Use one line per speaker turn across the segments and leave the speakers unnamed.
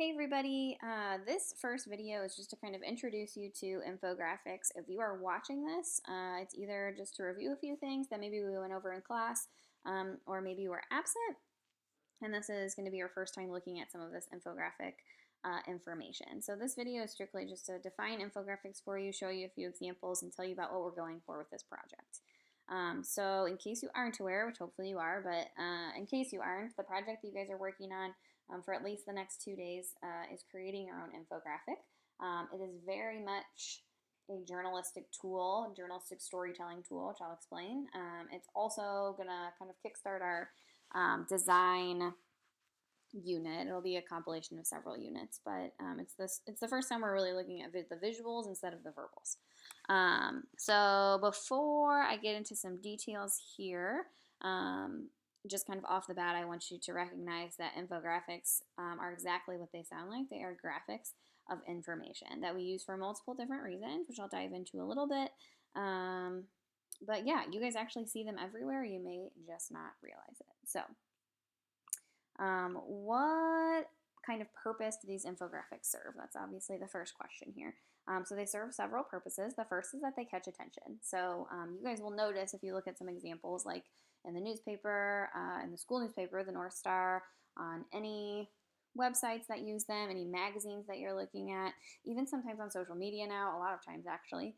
Hey everybody, this first video is just to kind of introduce you to infographics. If you are watching this, it's either just to review a few things that maybe we went over in class, or maybe you were absent, and this is going to be your first time looking at some of this infographic information. So this video is strictly just to define infographics for you, show you a few examples, and tell you about what we're going for with this project. So in case you aren't aware, which hopefully you are, but in case you aren't, the project that you guys are working on for at least the next 2 days is creating your own infographic. It is very much a journalistic tool, journalistic storytelling tool, which I'll explain. It's also going to kind of kickstart our design unit. It'll be a compilation of several units, but it's the first time we're really looking at the visuals instead of the verbals. So before I get into some details here, just kind of off the bat, I want you to recognize that infographics are exactly what they sound like. They are graphics of information that we use for multiple different reasons, which I'll dive into a little bit. But yeah, you guys actually see them everywhere. You may just not realize it. So what kind of purpose do these infographics serve? That's obviously the first question here. So they serve several purposes. The first is that they catch attention. So you guys will notice if you look at some examples like in the newspaper, in the school newspaper, the North Star, on any websites that use them, any magazines that you're looking at, even sometimes on social media now, a lot of times actually,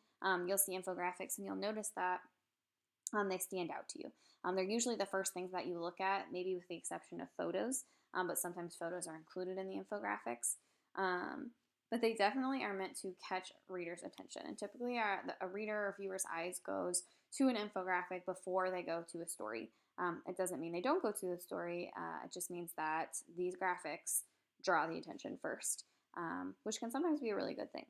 you'll see infographics and you'll notice that they stand out to you. They're usually the first things that you look at, maybe with the exception of photos, but sometimes photos are included in the infographics. But they definitely are meant to catch readers' attention. And typically a reader or viewer's eyes goes to an infographic before they go to a story. It doesn't mean they don't go to the story. It just means that these graphics draw the attention first, which can sometimes be a really good thing.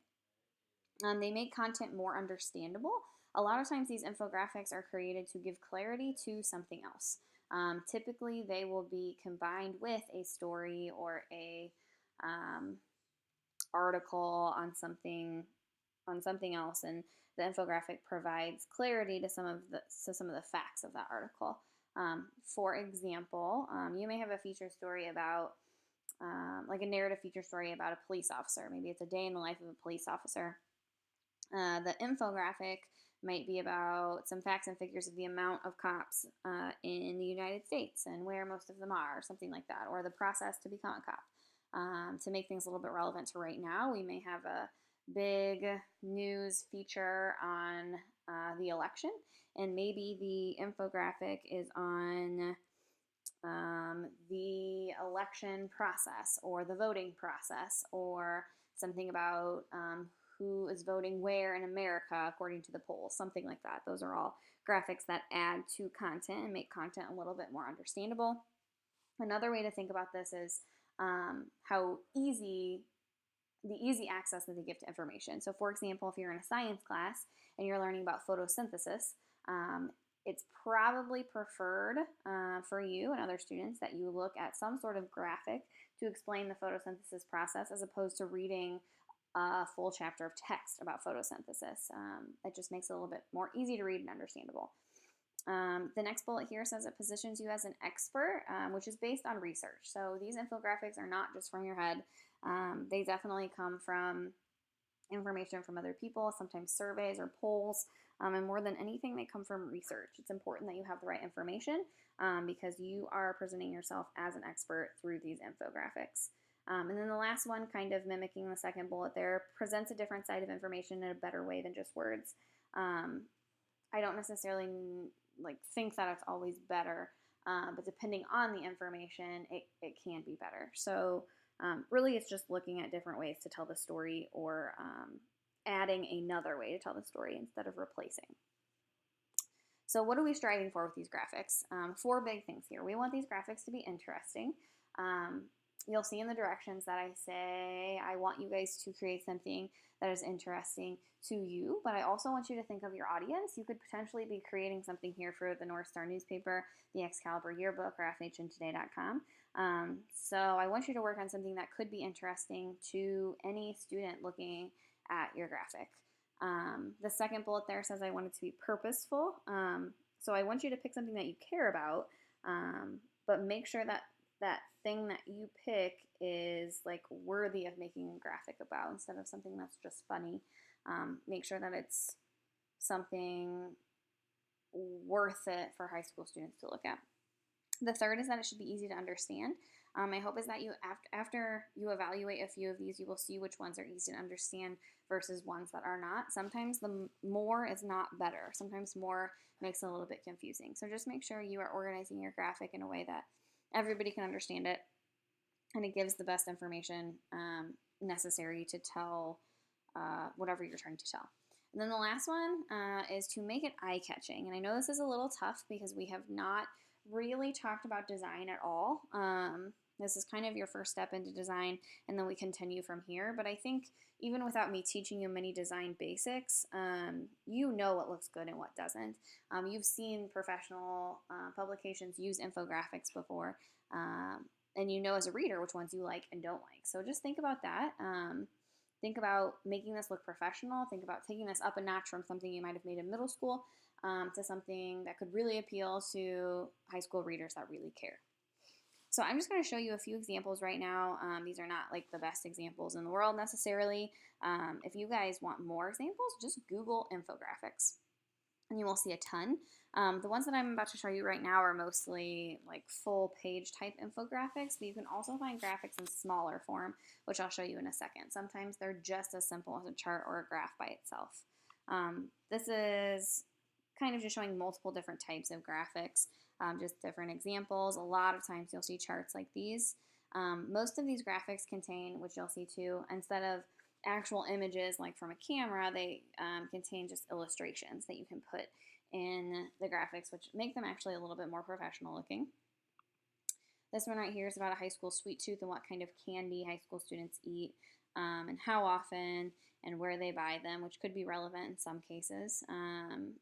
They make content more understandable. A lot of times these infographics are created to give clarity to something else. Typically they will be combined with a story or a article on something else, and the infographic provides clarity to some of the facts of that article. For example, you may have a feature story about like a narrative feature story about a police officer. Maybe it's a day in the life of a police officer. The infographic might be about some facts and figures of the amount of cops in the United States and where most of them are, something like that, or the process to become a cop. To make things a little bit relevant to right now, we may have a big news feature on the election, and maybe the infographic is on the election process or the voting process, or something about who is voting where in America according to the polls, something like that. Those are all graphics that add to content and make content a little bit more understandable. Another way to think about this is how the easy access that they give to information. So for example, if you're in a science class and you're learning about photosynthesis, it's probably preferred for you and other students that you look at some sort of graphic to explain the photosynthesis process as opposed to reading a full chapter of text about photosynthesis. It just makes it a little bit more easy to read and understandable. The next bullet here says it positions you as an expert, which is based on research. So these infographics are not just from your head. They definitely come from information from other people, sometimes surveys or polls, and more than anything, they come from research. It's important that you have the right information because you are presenting yourself as an expert through these infographics. And then the last one, kind of mimicking the second bullet there, presents a different side of information in a better way than just words. I don't necessarily think that it's always better, but depending on the information, it can be better. So really it's just looking at different ways to tell the story, or adding another way to tell the story instead of replacing. So what are we striving for with these graphics? 4 big things here. We want these graphics to be interesting. You'll see in the directions that I say I want you guys to create something that is interesting to you, but I also want you to think of your audience. You could potentially be creating something here for the North Star newspaper, the Excalibur yearbook, or FHNtoday.com. So I want you to work on something that could be interesting to any student looking at your graphic. The second bullet there says I want it to be purposeful. So I want you to pick something that you care about, but make sure that thing that you pick is like worthy of making a graphic about instead of something that's just funny. Make sure that it's something worth it for high school students to look at. The third is that it should be easy to understand. My hope is that you, after you evaluate a few of these, you will see which ones are easy to understand versus ones that are not. Sometimes the more is not better. Sometimes more makes it a little bit confusing. So just make sure you are organizing your graphic in a way that everybody can understand it and it gives the best information necessary to tell whatever you're trying to tell. And then the last one is to make it eye-catching. And I know this is a little tough because we have not really talked about design at all. This is kind of your first step into design, and then we continue from here. But I think even without me teaching you many design basics, you know what looks good and what doesn't. You've seen professional publications use infographics before, and you know as a reader which ones you like and don't like. So just think about that. Think about making this look professional. Think about taking this up a notch from something you might have made in middle school to something that could really appeal to high school readers that really care. So I'm just going to show you a few examples right now. These are not like the best examples in the world necessarily. If you guys want more examples, just Google infographics and you will see a ton. The ones that I'm about to show you right now are mostly like full page type infographics, but you can also find graphics in smaller form, which I'll show you in a second. Sometimes they're just as simple as a chart or a graph by itself. This is kind of just showing multiple different types of graphics, just different examples. A lot of times you'll see charts like these. Most of these graphics contain, which you'll see too, instead of actual images like from a camera, they contain just illustrations that you can put in the graphics, which make them actually a little bit more professional looking. This one right here is about a high school sweet tooth and what kind of candy high school students eat and how often and where they buy them, which could be relevant in some cases.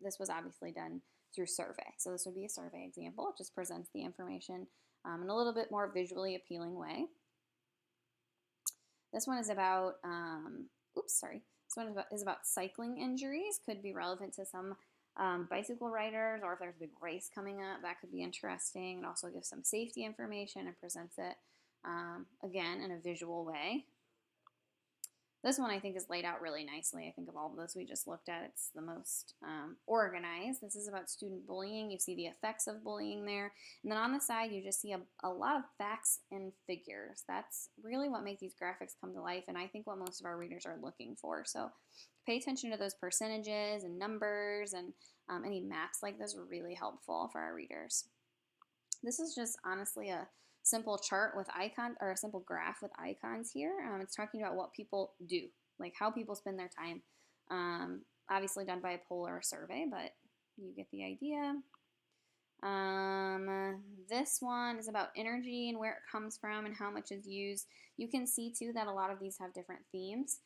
This was obviously done through survey. So this would be a survey example. It just presents the information in a little bit more visually appealing way. This one is about, this one is about cycling injuries. Could be relevant to some bicycle riders, or if there's a big race coming up, that could be interesting. It also gives some safety information and presents it, again, in a visual way. This one I think is laid out really nicely. I think of all of those we just looked at, it's the most organized. This is about student bullying. You see the effects of bullying there. And then on the side, you just see a lot of facts and figures. That's really what makes these graphics come to life, and I think what most of our readers are looking for. So pay attention to those percentages and numbers, and any maps like this are really helpful for our readers. This is just honestly a simple chart with icons, or a simple graph with icons here. It's talking about what people do, like how people spend their time. Obviously done by a poll or a survey, but you get the idea. This one is about energy and where it comes from and how much is used. You can see too that a lot of these have different themes.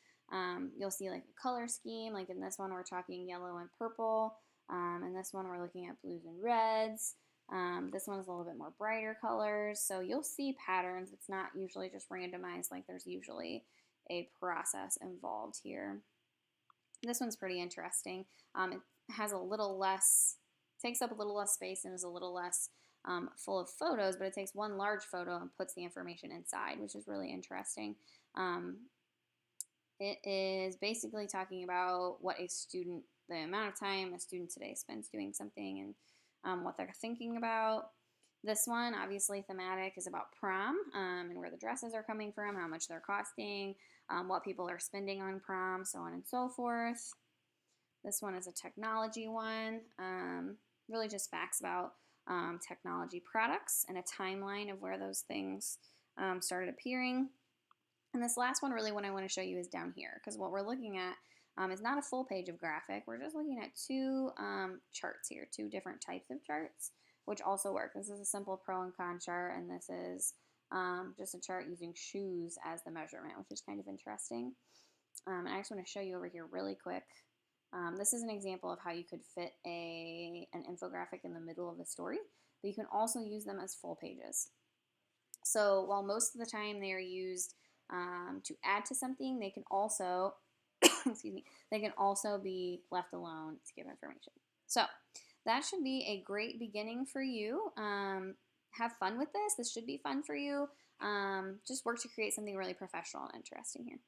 You'll see like a color scheme, like in this one we're talking yellow and purple. In this one we're looking at blues and reds. This one is a little bit more brighter colors, so you'll see patterns. It's not usually just randomized, like there's usually a process involved here. This one's pretty interesting. It has a little less, takes up a little less space and is a little less full of photos, but it takes one large photo and puts the information inside, which is really interesting. It is basically talking about what a student, the amount of time a student today spends doing something, and what they're thinking about. This one, obviously thematic, is about prom and where the dresses are coming from, how much they're costing, what people are spending on prom, so on and so forth. This one is a technology one, really just facts about technology products and a timeline of where those things started appearing. And this last one, really what I want to show you is down here, because what we're looking at is not a full page of graphic. We're just looking at two charts here, two different types of charts, which also work. This is a simple pro and con chart, and this is just a chart using shoes as the measurement, which is kind of interesting. And I just want to show you over here really quick. This is an example of how you could fit an infographic in the middle of a story, but you can also use them as full pages. So while most of the time they are used to add to something, they can also excuse me, they can also be left alone to give information. So that should be a great beginning for you. Have fun with this. This should be fun for you. Just work to create something really professional and interesting here.